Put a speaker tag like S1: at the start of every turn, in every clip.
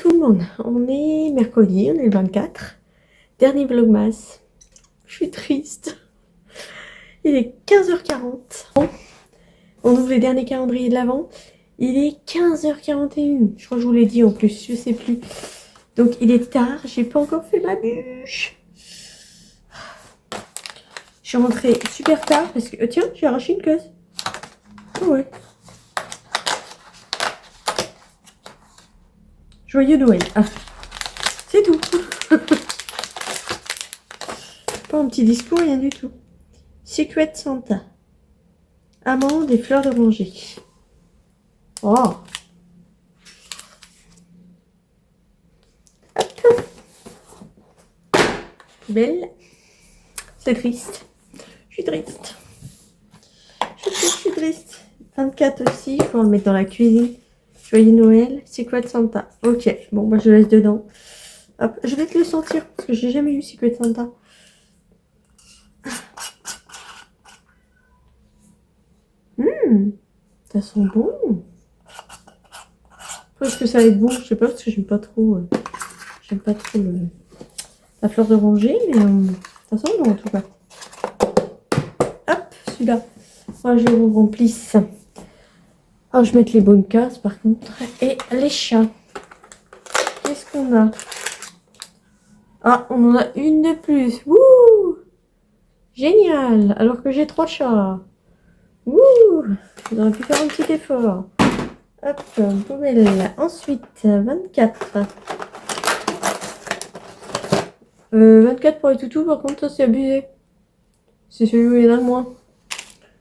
S1: tout le monde, on est mercredi, on est le 24, dernier vlogmas. Je suis triste. Il est 15h40. On ouvre les derniers calendriers de l'Avent. Il est 15h41. Je crois que je vous l'ai dit en plus, je sais plus. Donc il est tard, j'ai pas encore fait ma bûche. Je suis rentrée super tard parce que... tiens, j'ai arraché une case. Oh ouais. Joyeux Noël. Ah, c'est tout. Pas un petit discours, rien du tout. Secret Santa. Amandes et fleurs d'oranger. Oh. Hop. Belle. C'est triste. Je suis triste. Je suis triste. 24 aussi, il faut le mettre dans la cuisine. Joyeux Noël, Secret Santa. Ok, bon, bah je laisse dedans. Hop, je vais te le sentir parce que j'ai jamais eu Secret Santa. Ça sent bon. Est-ce que ça va être bon? Je sais pas parce que j'aime pas trop. La fleur d'oranger, mais ça sent bon en tout cas. Hop, celui-là. Moi, je vous remplisse. Alors, je vais mettre les bonnes cases par contre. Et les chats. Qu'est-ce qu'on a? Ah, on en a une de plus. Wouh! Génial! Alors que j'ai 3 chats. Wouh! Vous aurez pu faire un petit effort. Hop, poubelle. Ensuite, 24. 24 pour les toutous, par contre, ça c'est abusé. C'est celui où il y en a le moins.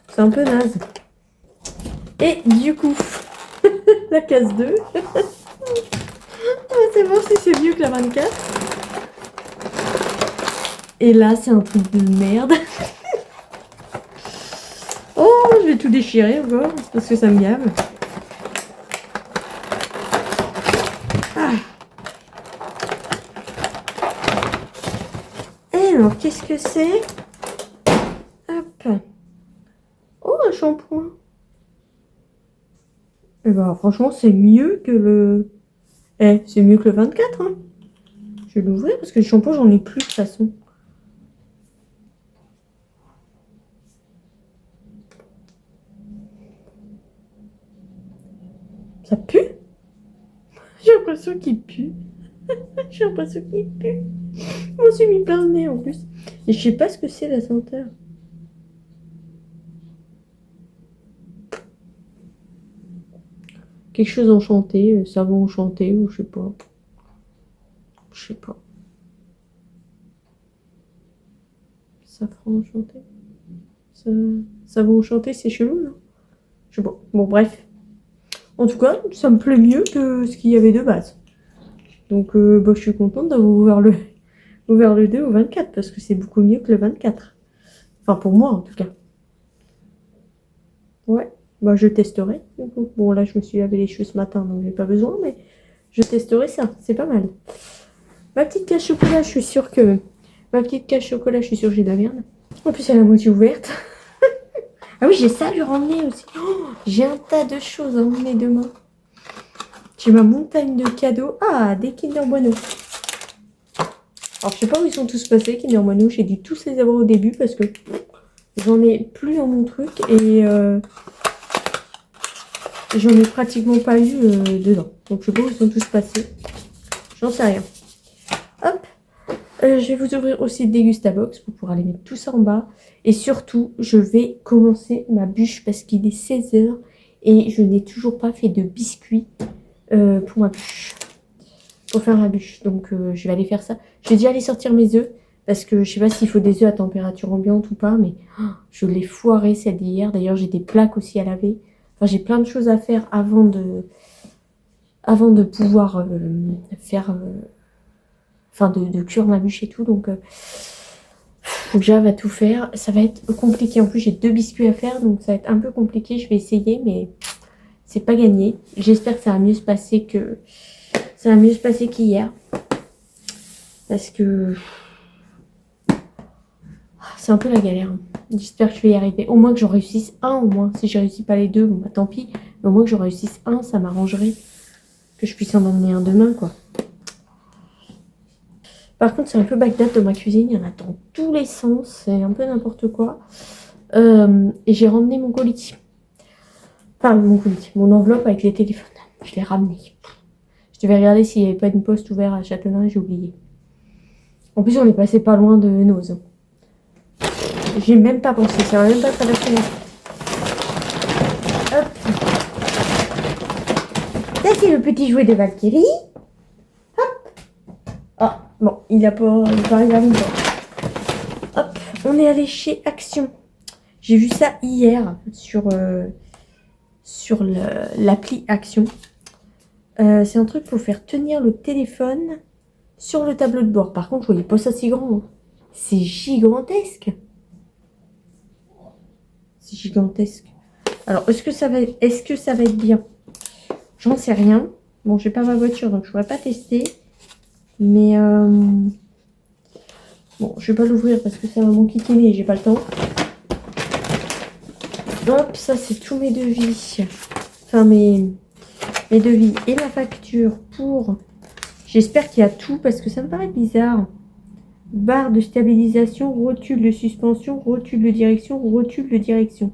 S1: C'est un peu naze. Et du coup, la case 2. On va savoir si c'est mieux que la 24. Et là, c'est un truc de merde. Oh, je vais tout déchirer encore, parce que ça me gave. Ah. Et alors, qu'est-ce que c'est? Hop. Oh, un shampoing. Et bah, franchement, c'est mieux que le... c'est mieux que le 24, hein. Je vais l'ouvrir, parce que le shampoing, j'en ai plus, de toute façon. Ça pue? J'ai l'impression qu'il pue. J'ai l'impression qu'il pue. Je m'en suis mis plein le nez en plus. Et je sais pas ce que c'est la senteur. Quelque chose enchanté, savon enchanté ou je sais pas. Je sais pas. Safran enchanté. Savon enchanté, c'est chelou, non? Je sais pas. Bon, bref. En tout cas, ça me plaît mieux que ce qu'il y avait de base. Donc, bah, je suis contente d'avoir ouvert le 2 au 24 parce que c'est beaucoup mieux que le 24. Enfin, pour moi, en tout cas. Ouais, bah, je testerai. Bon, là, je me suis lavé les cheveux ce matin, donc j'ai pas besoin, mais je testerai ça. C'est pas mal. Ma petite cache chocolat, je suis sûre que... Ma petite cache chocolat, je suis sûre que j'ai de la merde. En plus, elle est à moitié ouverte. Ah oui, j'ai ça à lui ramener aussi. Oh, j'ai un tas de choses à emmener demain. J'ai ma montagne de cadeaux. Ah, des Kinder Bueno. Alors, je sais pas où ils sont tous passés, Kinder Bueno. J'ai dû tous les avoir au début parce que j'en ai plus dans mon truc et j'en ai pratiquement pas eu dedans. Donc, je sais pas où ils sont tous passés. J'en sais rien. Hop. Je vais vous ouvrir aussi le Dégustabox pour pouvoir aller mettre tout ça en bas. Et surtout, je vais commencer ma bûche parce qu'il est 16h et je n'ai toujours pas fait de biscuits pour ma bûche. Pour faire ma bûche. Donc, je vais aller faire ça. Je vais déjà aller sortir mes œufs parce que je sais pas s'il faut des œufs à température ambiante ou pas. Mais je l'ai foiré celle d'hier. D'ailleurs, j'ai des plaques aussi à laver. Enfin, j'ai plein de choses à faire avant de pouvoir faire... Enfin, de cuire ma bûche et tout. Donc, faut que j'arrive à tout faire. Ça va être compliqué. En plus, j'ai 2 biscuits à faire. Donc, ça va être un peu compliqué. Je vais essayer, mais c'est pas gagné. J'espère que ça va mieux se passer que... Ça va mieux se passer qu'hier. Parce que... c'est un peu la galère. J'espère que je vais y arriver. Au moins que j'en réussisse un, au moins. Si je réussis pas les 2, bon bah tant pis. Mais au moins que j'en réussisse un, ça m'arrangerait. Que je puisse en emmener un demain, quoi. Par contre, c'est un peu Bagdad dans ma cuisine. Il y en a dans tous les sens. C'est un peu n'importe quoi. Et j'ai ramené mon colis. Enfin, mon colis. Mon enveloppe avec les téléphones. Je l'ai ramené. Je devais regarder s'il n'y avait pas une poste ouverte à Châtelain et j'ai oublié. En plus, on est passé pas loin de Noz. J'ai même pas pensé. Ça va même pas traverser ma tête. Hop. Ça, c'est le petit jouet de Valkyrie. Hop. Ah, bon, il va arriver à mi-temps. Hop, on est allé chez Action. J'ai vu ça hier sur l'appli Action. C'est un truc pour faire tenir le téléphone sur le tableau de bord. Par contre, je voyais pas ça si grand. C'est gigantesque. C'est gigantesque. Alors, est-ce que ça va être bien? J'en sais rien. Bon, j'ai pas ma voiture, donc je pourrais pas tester. Mais bon, je vais pas l'ouvrir parce que ça va m'enquiquiner et j'ai pas le temps. Hop, ça c'est tous mes devis. Enfin, mes devis et la facture pour... J'espère qu'il y a tout parce que ça me paraît bizarre. Barre de stabilisation, rotule de suspension, rotule de direction, rotule de direction.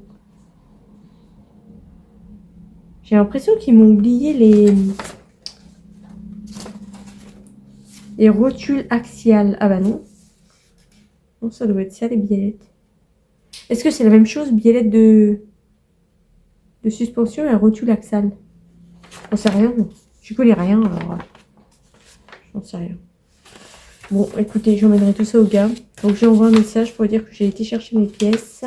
S1: J'ai l'impression qu'ils m'ont oublié les rotules axiales. Ah bah non. Non, ça doit être ça les biellettes. Est-ce que c'est la même chose, biellette de suspension et rotule axiale? J'en sais rien. Je connais rien alors. J'en sais rien. Bon, écoutez, j'emmènerai tout ça au gars. Donc, j'envoie un message pour dire que j'ai été chercher mes pièces.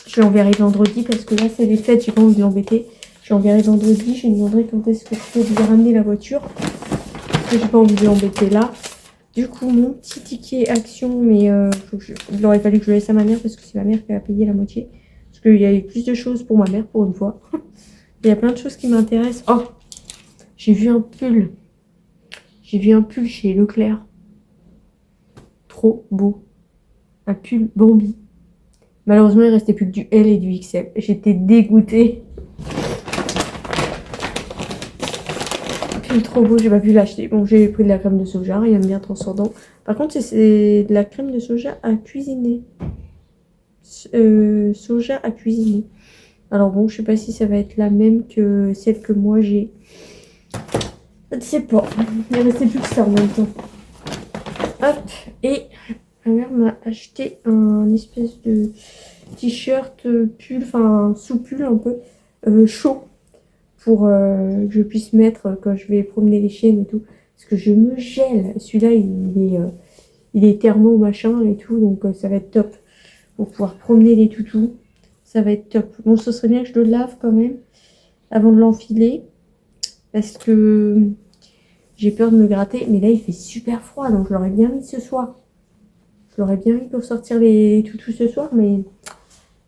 S1: Je l'enverrai vendredi parce que là, c'est les fêtes. J'ai pas envie de l'embêter. Je l'enverrai vendredi. Je lui demanderai quand est-ce que je peux lui ramener la voiture. Parce que j'ai pas envie de l'embêter là. Du coup, mon petit ticket Action, mais il aurait fallu que je le laisse à ma mère parce que c'est ma mère qui a payé la moitié. Parce qu'il y a eu plus de choses pour ma mère pour une fois. Il y a plein de choses qui m'intéressent. Oh, j'ai vu un pull. J'ai vu un pull chez Leclerc. Trop beau. Un pull Bambi. Malheureusement, il restait plus que du L et du XL. J'étais dégoûtée. Un pull trop beau, j'ai pas pu l'acheter. Bon, j'ai pris de la crème de soja, rien de bien transcendant. Par contre, c'est de la crème de soja à cuisiner. Soja à cuisiner. Alors bon, je sais pas si ça va être la même que celle que moi j'ai. Je ne sais pas. Il ne restait plus que ça en même temps. Hop. Et ma mère m'a acheté un espèce de t-shirt, pull, enfin sous-pull un peu chaud. Pour que je puisse mettre quand je vais promener les chiennes et tout. Parce que je me gèle. Celui-là, il est thermo machin et tout. Donc ça va être top. Pour pouvoir promener les toutous. Ça va être top. Bon, ce serait bien que je le lave quand même. Avant de l'enfiler. Parce que j'ai peur de me gratter. Mais là, il fait super froid. Donc, je l'aurais bien mis ce soir. Je l'aurais bien mis pour sortir les toutous ce soir. Mais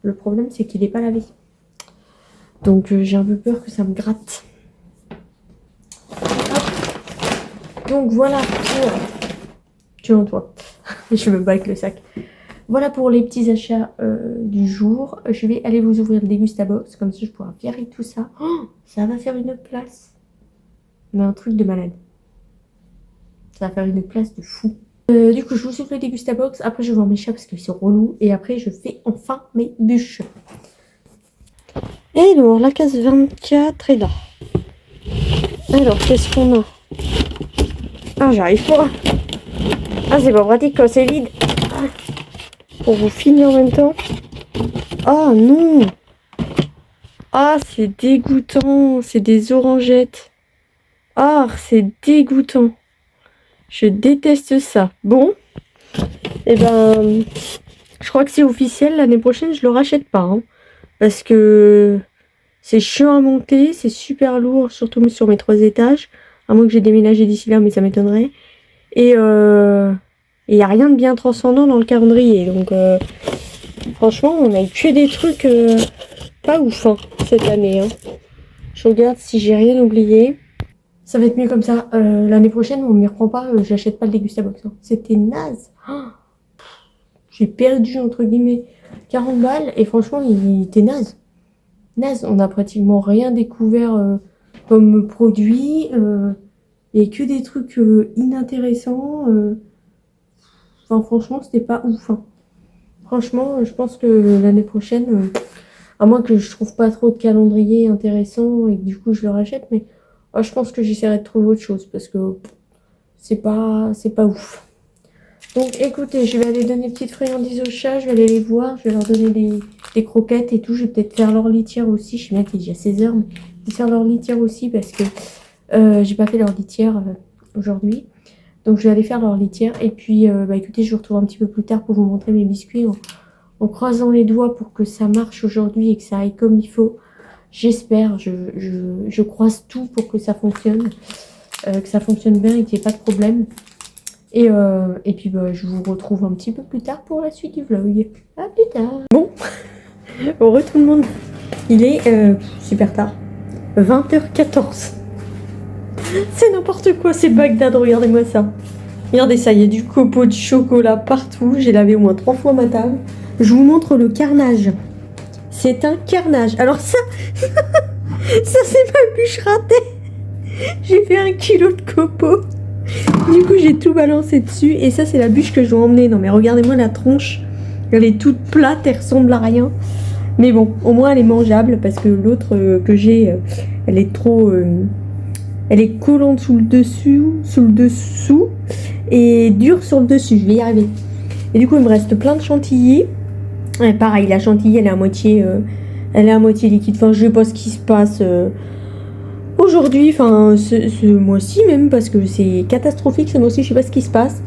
S1: le problème, c'est qu'il n'est pas lavé. Donc, j'ai un peu peur que ça me gratte. Hop. Donc, voilà pour... Tiens, toi. Je me bats avec le sac. Voilà pour les petits achats du jour. Je vais aller vous ouvrir le Dégustabox. Comme ça, je pourrai virer tout ça. Oh, ça va faire une place. Mais un truc de malade. Ça va faire une place de fou. Du coup, je vous ouvre le Dégustabox. Après, je vais voir mes chats parce qu'ils sont relous. Et après, je fais enfin mes bûches. Et alors, la case 24 est là. Alors, qu'est-ce qu'on a? Ah, j'arrive pas. Ah, c'est pas pratique quand c'est vide. Pour vous filmer en même temps. Ah, non. Ah, c'est dégoûtant. C'est des orangettes. Ah, c'est dégoûtant. Je déteste ça. Bon. Eh ben, je crois que c'est officiel. L'année prochaine, je le rachète pas. Hein, parce que c'est chiant à monter. C'est super lourd, surtout sur mes 3 étages. À moins que j'ai déménagé d'ici là, mais ça m'étonnerait. Et il n'y a rien de bien transcendant dans le calendrier. Donc, franchement, on a eu que des trucs pas ouf hein, cette année. Hein. Je regarde si j'ai rien oublié. Ça va être mieux comme ça. L'année prochaine, on ne m'y reprend pas. J'achète pas le Dégustabox. Hein. C'était naze. Oh, j'ai perdu, entre guillemets, 40 balles. Et franchement, il était naze. Naze. On n'a pratiquement rien découvert comme produit. Il y a que des trucs inintéressants. Enfin, franchement, c'était pas ouf. Hein. Franchement, je pense que l'année prochaine, à moins que je trouve pas trop de calendrier intéressant et que du coup je le rachète, mais je pense que j'essaierai de trouver autre chose parce que c'est pas ouf. Donc écoutez, je vais aller donner des petites friandises aux chats, je vais aller les voir, je vais leur donner des croquettes et tout. Je vais peut-être faire leur litière aussi. Je sais bien qu'il est déjà 16h, mais je vais faire leur litière aussi parce que j'ai pas fait leur litière aujourd'hui. Donc je vais aller faire leur litière. Et puis écoutez, je vous retrouve un petit peu plus tard pour vous montrer mes biscuits en croisant les doigts pour que ça marche aujourd'hui et que ça aille comme il faut. J'espère, je croise tout pour que ça fonctionne bien et qu'il n'y ait pas de problème. Et puis je vous retrouve un petit peu plus tard pour la suite du vlog. À plus tard. Bon, heureux tout le monde. Il est super tard. 20h14. C'est n'importe quoi ces Bagdad, regardez-moi ça. Regardez ça, il y a du copeau de chocolat partout. J'ai lavé au moins 3 fois ma table. Je vous montre le carnage. C'est un carnage. Alors ça, ça c'est ma bûche ratée. J'ai fait 1 kilo de copeaux. Du coup, j'ai tout balancé dessus. Et ça, c'est la bûche que je dois emmener. Non, mais regardez-moi la tronche. Elle est toute plate, elle ressemble à rien. Mais bon, au moins, elle est mangeable. Parce que l'autre que j'ai, elle est trop... elle est collante sous le dessous. Et dure sur le dessus. Je vais y arriver. Et du coup, il me reste plein de chantilly. Et pareil, la chantilly, elle est à moitié liquide. Enfin, je sais pas ce qui se passe... aujourd'hui, enfin ce mois-ci même, parce que c'est catastrophique ce mois-ci, je sais pas ce qui se passe.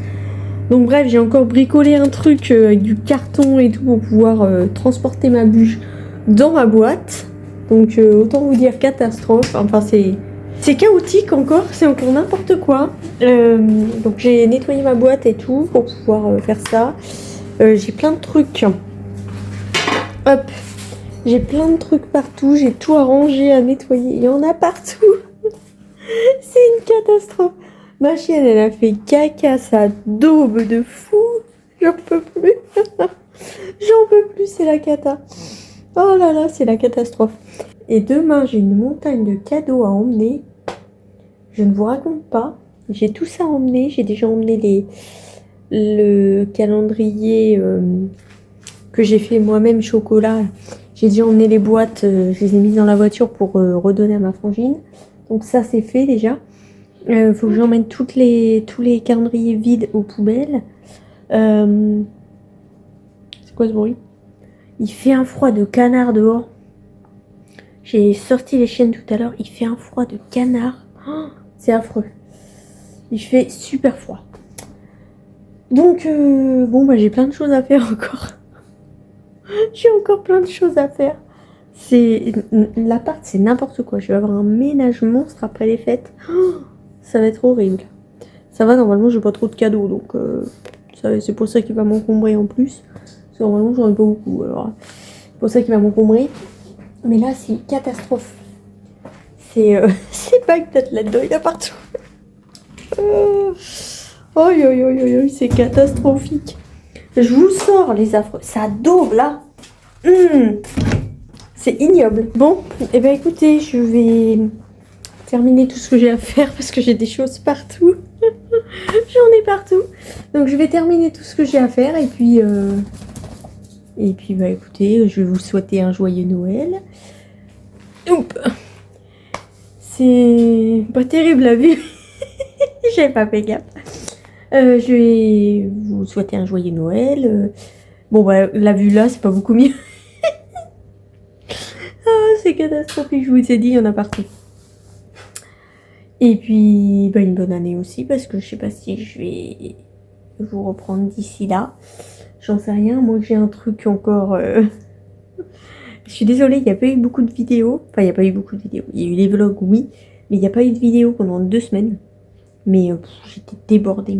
S1: Donc bref, j'ai encore bricolé un truc avec du carton et tout pour pouvoir transporter ma bûche dans ma boîte. Donc autant vous dire catastrophe, enfin c'est chaotique encore, c'est encore n'importe quoi. Donc j'ai nettoyé ma boîte et tout pour pouvoir faire ça. J'ai plein de trucs. Hop. J'ai plein de trucs partout, j'ai tout arrangé, à nettoyer, il y en a partout. C'est une catastrophe. Ma chienne, elle a fait caca, ça daube de fou. J'en peux plus. J'en peux plus, c'est la cata. Oh là là, c'est la catastrophe. Et demain, j'ai une montagne de cadeaux à emmener. Je ne vous raconte pas. J'ai tout ça à emmener. J'ai déjà emmené le calendrier que j'ai fait moi-même chocolat. J'ai déjà emmené les boîtes, je les ai mises dans la voiture pour redonner à ma frangine. Donc ça c'est fait déjà. Faut que j'emmène tous les calendriers vides aux poubelles. C'est quoi ce bruit? Il fait un froid de canard dehors. J'ai sorti les chiennes tout à l'heure. Il fait un froid de canard. Oh, c'est affreux. Il fait super froid. Donc bon j'ai plein de choses à faire encore. J'ai encore plein de choses à faire. L'appart, c'est n'importe quoi. Je vais avoir un ménage monstre après les fêtes. Oh, ça va être horrible. Ça va, normalement, j'ai pas trop de cadeaux. Donc, c'est pour ça qu'il va m'encombrer en plus. Parce que normalement, j'en ai pas beaucoup. Alors, c'est pour ça qu'il va m'encombrer. Mais là, c'est une catastrophe. C'est Bagdad là-dedans. Il y a partout. C'est catastrophique. Je vous sors les affreux. Ça daube là. C'est ignoble. Bon, et ben écoutez, je vais terminer tout ce que j'ai à faire parce que j'ai des choses partout. J'en ai partout. Donc je vais terminer tout ce que j'ai à faire et puis bah écoutez, je vais vous souhaiter un joyeux Noël. Oups. C'est pas terrible la vue. J'avais pas fait gaffe. Je vais vous souhaiter un joyeux Noël. Bon bah la vue là c'est pas beaucoup mieux. Ah c'est catastrophique, je vous ai dit, il y en a partout. Et puis bah, une bonne année aussi parce que je sais pas si je vais vous reprendre d'ici là. J'en sais rien, moi j'ai un truc encore... Je suis désolée, il n'y a pas eu beaucoup de vidéos. Enfin il n'y a pas eu beaucoup de vidéos. Il y a eu les vlogs oui, mais il n'y a pas eu de vidéos pendant 2 semaines. Mais j'étais débordée,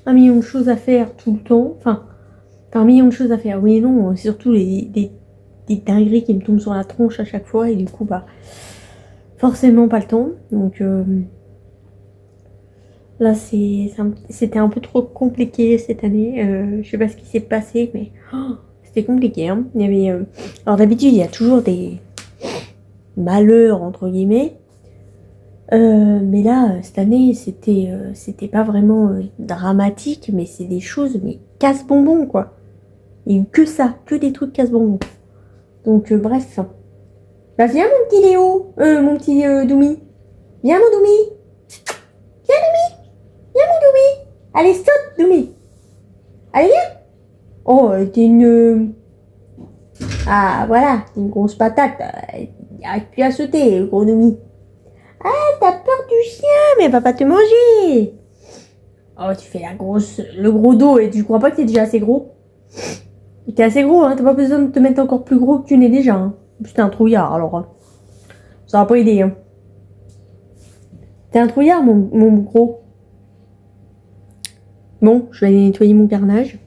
S1: un million de choses à faire tout le temps. Enfin, un million de choses à faire. Oui et non, c'est surtout des dingueries qui me tombent sur la tronche à chaque fois. Et du coup, bah, forcément pas le temps. Donc là, c'était un peu trop compliqué cette année. Je sais pas ce qui s'est passé, mais c'était compliqué. Hein. Il y avait, alors d'habitude, il y a toujours des malheurs, entre guillemets. Mais là, cette année, c'était pas vraiment dramatique, mais c'est des choses, mais casse-bonbons, quoi. Il y a eu que ça, que des trucs casse-bonbons. Donc, bref. Bah, viens, mon petit Léo, mon petit Doumi. Viens, mon Doumi. Viens, Doumi. Viens, mon Doumi. Allez, saute, Doumi. Allez, viens. Oh, t'es une... Ah, voilà, t'es une grosse patate. Il arrive plus à sauter, gros Doumi. Ah, t'as peur du chien, mais elle va pas te manger. Oh, tu fais le gros dos et tu crois pas que t'es déjà assez gros? T'es assez gros, hein, t'as pas besoin de te mettre encore plus gros que tu n'es déjà. Hein. T'es un trouillard, alors. Ça va pas aider. Hein. T'es un trouillard, mon gros. Bon, je vais aller nettoyer mon carnage.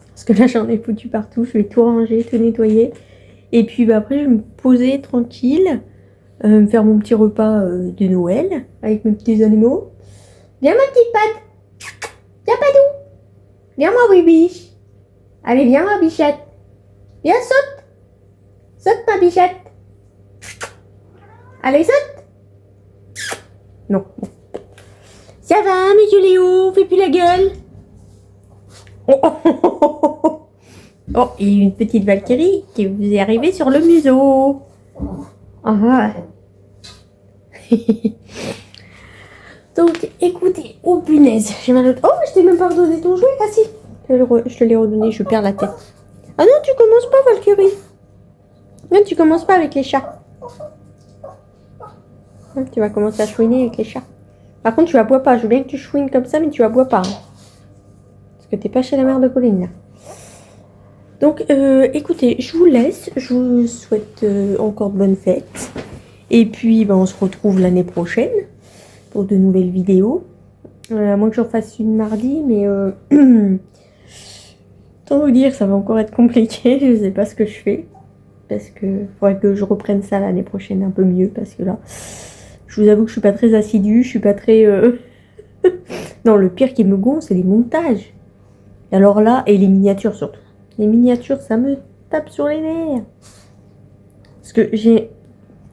S1: Parce que là, j'en ai foutu partout. Je vais tout ranger, tout nettoyer. Et puis bah, après, je vais me poser tranquille. Me faire mon petit repas de Noël avec mes petits animaux. Viens, ma petite patte. Viens, Padou. Viens, moi, Bibiche. Allez, viens, ma bichette. Viens, saute. Saute, ma bichette. Allez, saute. Non. Ça va, monsieur Léo, fais plus la gueule. Oh, oh, oh, oh, oh. Oh, il y a une petite Valkyrie qui vous est arrivée sur le museau. Ah. Donc, écoutez, oh punaise, j'ai mal au... Oh, je t'ai même pas redonné ton jouet. Ah si, je te l'ai redonné, je perds la tête. Ah non, tu commences pas, Valkyrie. Non, tu commences pas avec les chats. Non, tu vas commencer à chouiner avec les chats. Par contre, tu aboies pas. Je veux bien que tu chouines comme ça, mais tu aboies pas. Hein. Parce que t'es pas chez la mère de Pauline, là. Donc, écoutez, je vous laisse. Je vous souhaite encore de bonnes fêtes. Et puis, ben, on se retrouve l'année prochaine pour de nouvelles vidéos. À moins que j'en fasse une mardi, mais... Tant vous dire, ça va encore être compliqué. Je sais pas ce que je fais. Parce que faudrait que je reprenne ça l'année prochaine un peu mieux. Parce que là, je vous avoue que je suis pas très assidue. Je suis pas très... Non, le pire qui me gonfle, c'est les montages. Et alors là, et les miniatures surtout. Les miniatures, ça me tape sur les nerfs. Parce que j'ai...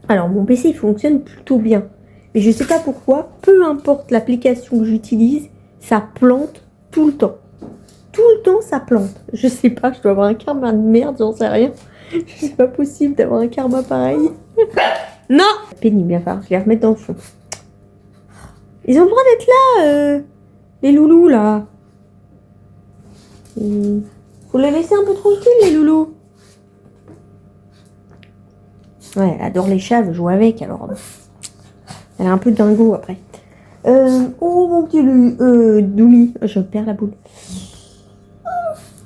S1: Alors, mon PC, il fonctionne plutôt bien. Mais je sais pas pourquoi, peu importe l'application que j'utilise, ça plante tout le temps. Tout le temps, ça plante. Je sais pas, je dois avoir un karma de merde, j'en sais rien. C'est pas possible d'avoir un karma pareil. Non! Pénible, bien falloir que je les remette dans le fond. Ils ont le droit d'être là, les loulous, là. Faut les laisser un peu tranquilles, les loulous. Ouais, elle adore les chats, elle veut jouer avec, alors... Elle est un peu dingo, après. Oh, mon petit Doumi. Je perds la boule.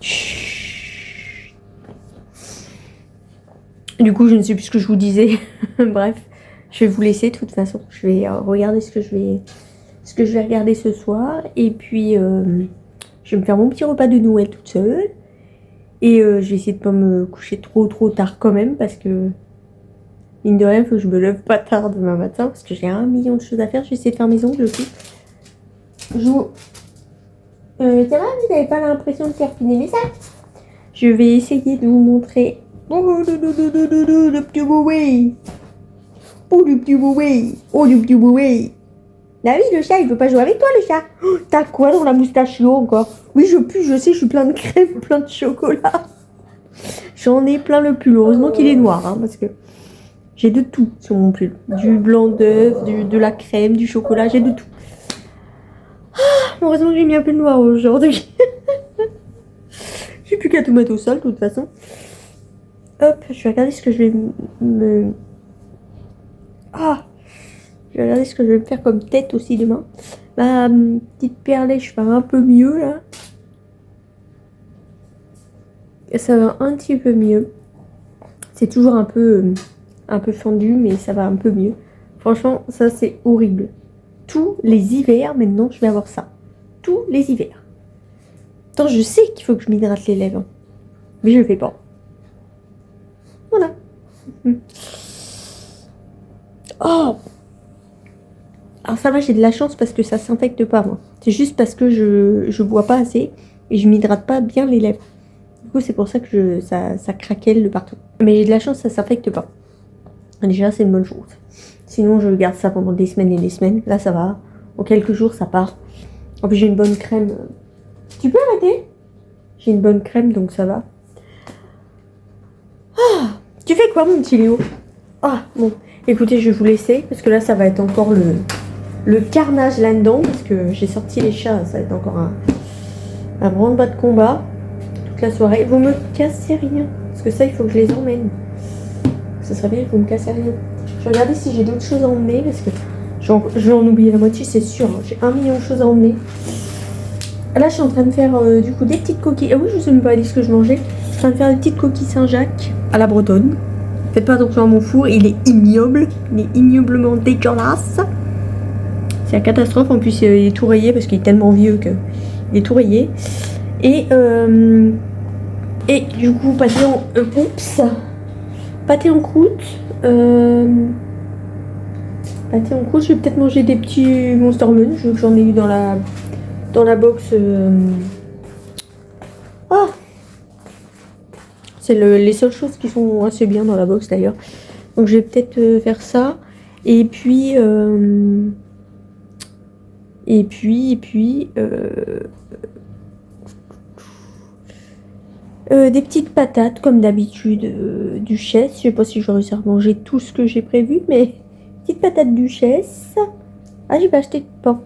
S1: Chut. Du coup, je ne sais plus ce que je vous disais. Bref, je vais vous laisser, de toute façon. Je vais regarder ce que je vais regarder ce soir. Et puis, je vais me faire mon petit repas de Noël toute seule. Et je vais essayer de pas me coucher trop tard quand même, parce que... Mine de rien, il faut que je me lève pas tard demain matin parce que j'ai 1 million de choses à faire. Je vais essayer de faire mes ongles aussi. Ça va, vous n'avez pas l'impression de faire finir ça? Je vais essayer de vous montrer. Oh, le petit bouet. Oh, le petit bouet. Oh, le petit bouet. Ah oui, le chat, il veut pas jouer avec toi, le chat. Oh, t'as quoi dans la moustachio encore? Oui, je pue, je sais, je suis plein de crème, plein de chocolat. J'en ai plein le pull. Heureusement qu'il est noir, hein, parce que... J'ai de tout sur mon pull. Du blanc d'œuf, de la crème, du chocolat, j'ai de tout. Ah, heureusement que j'ai mis un peu de noir aujourd'hui. J'ai plus qu'à tout mettre au sol, de toute façon. Hop, je vais regarder ce que je vais me... Ah, je vais regarder ce que je vais me faire comme tête aussi demain. Ma petite perlèche va un peu mieux, là. Ça va un petit peu mieux. C'est toujours un peu fendu, mais ça va un peu mieux. Franchement, ça c'est horrible. Tous les hivers, maintenant, je vais avoir ça. Tous les hivers. Attends, je sais qu'il faut que je m'hydrate les lèvres. Mais je le fais pas. Voilà. Oh! Alors ça va, j'ai de la chance parce que ça s'infecte pas, moi. C'est juste parce que je bois pas assez et je m'hydrate pas bien les lèvres. Du coup, c'est pour ça que ça craquelle de partout. Mais j'ai de la chance, ça s'infecte pas. Déjà, c'est une bonne chose. Sinon, je garde ça pendant des semaines et des semaines. Là, ça va. En quelques jours, ça part. En plus, j'ai une bonne crème. Tu peux arrêter? J'ai une bonne crème, donc ça va. Ah, tu fais quoi, mon petit Léo? Ah, bon. Écoutez, je vais vous laisser. Parce que là, ça va être encore le carnage là-dedans. Parce que j'ai sorti les chats. Ça va être encore un branle-bas de combat. Toute la soirée. Vous me cassez rien. Parce que ça, il faut que je les emmène. Ça serait bien que vous me cassez rien. Je vais regarder si j'ai d'autres choses à emmener. Parce que je vais en oublier la moitié, c'est sûr. J'ai 1 million de choses à emmener. Là, je suis en train de faire du coup des petites coquilles. Ah oui, je ne sais même pas dit ce que je mangeais. Je suis en train de faire des petites coquilles Saint-Jacques à la bretonne. Faites pas attention à mon four, il est ignoble. Il est ignoblement dégueulasse. C'est la catastrophe. En plus, il est tout rayé parce qu'il est tellement vieux qu'il est tout rayé. Et du coup, pâté en... pâté en croûte. Pâté en croûte, je vais peut-être manger des petits Monster Munch, vu que j'en ai eu dans la box. Ah, c'est les seules choses qui sont assez bien dans la box d'ailleurs. Donc je vais peut-être faire ça. Et puis des petites patates comme d'habitude, duchesse. Je sais pas si je vais réussir à manger tout ce que j'ai prévu, mais petites patates duchesse. Ah, j'ai pas acheté de pain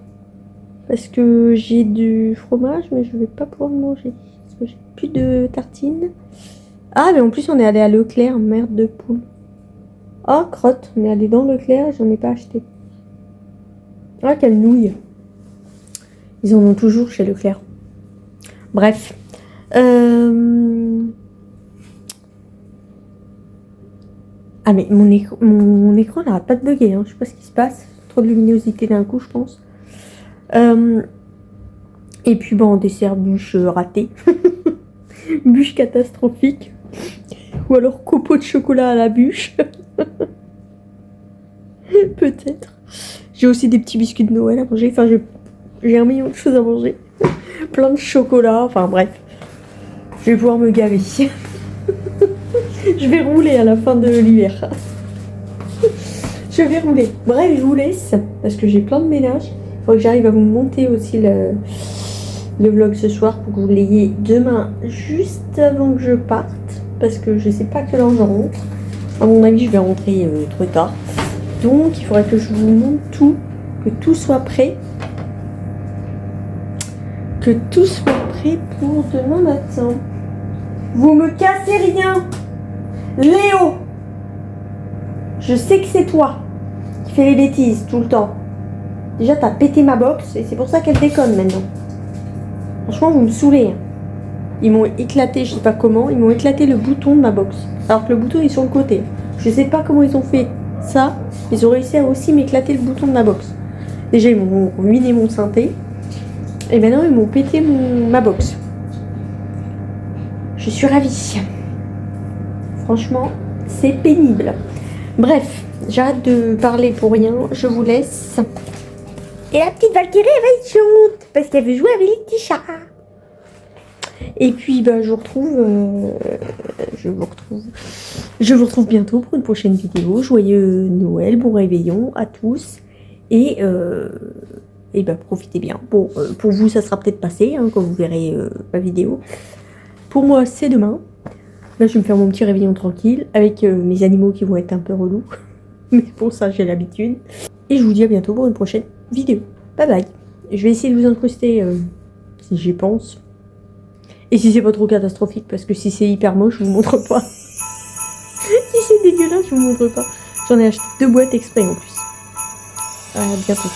S1: parce que j'ai du fromage, mais je vais pas pouvoir le manger parce que j'ai plus de tartines. Ah, mais en plus on est allé à Leclerc, merde de poule. Oh, crotte, on est allé dans Leclerc et j'en ai pas acheté. Ah, quelle nouille. Ils en ont toujours chez Leclerc. Bref. Ah, mais mon écran n'arrête pas de bugger, hein. Je sais pas ce qui se passe. Trop de luminosité d'un coup, je pense. Et puis bon, dessert bûche ratée. Bûche catastrophique. Ou alors copeaux de chocolat à la bûche. Peut-être. J'ai aussi des petits biscuits de Noël à manger. Enfin, j'ai 1 million de choses à manger. Plein de chocolat. Enfin bref. Je vais pouvoir me gaver. Je vais rouler à la fin de l'hiver. Je vais rouler. Bref, je vous laisse. Parce que j'ai plein de ménage. Il faut que j'arrive à vous monter aussi le vlog ce soir pour que vous l'ayez demain juste avant que je parte. Parce que je sais pas à quelle heure je rentre. À mon avis, je vais rentrer trop tard. Donc, il faudrait que je vous montre tout. Que tout soit prêt. Que tout soit prêt pour demain matin. Vous me cassez rien. Léo, je sais que c'est toi qui fais les bêtises tout le temps. Déjà, t'as pété ma box et c'est pour ça qu'elle déconne maintenant. Franchement, vous me saoulez. Ils m'ont éclaté, je sais pas comment, ils m'ont éclaté le bouton de ma box. Alors que le bouton est sur le côté. Je sais pas comment ils ont fait ça. Ils ont réussi à aussi m'éclater le bouton de ma box. Déjà, ils m'ont ruiné mon synthé. Et maintenant, ils m'ont pété ma box. Je suis ravie. Franchement, c'est pénible. Bref, j'arrête de parler pour rien. Je vous laisse. Et la petite Valkyrie, elle va être chaude parce qu'elle veut jouer avec les petits chats. Et puis, bah, je vous retrouve bientôt pour une prochaine vidéo. Joyeux Noël, bon réveillon à tous. Et bah, profitez bien. Bon, pour vous, ça sera peut-être passé hein, quand vous verrez ma vidéo. Pour moi, c'est demain. Là, je vais me faire mon petit réveillon tranquille avec mes animaux qui vont être un peu relous. Mais pour ça, j'ai l'habitude. Et je vous dis à bientôt pour une prochaine vidéo. Bye bye. Je vais essayer de vous incruster si j'y pense. Et si c'est pas trop catastrophique, parce que si c'est hyper moche, je vous montre pas. Si c'est dégueulasse, je vous montre pas. J'en ai acheté 2 boîtes exprès en plus. À bientôt.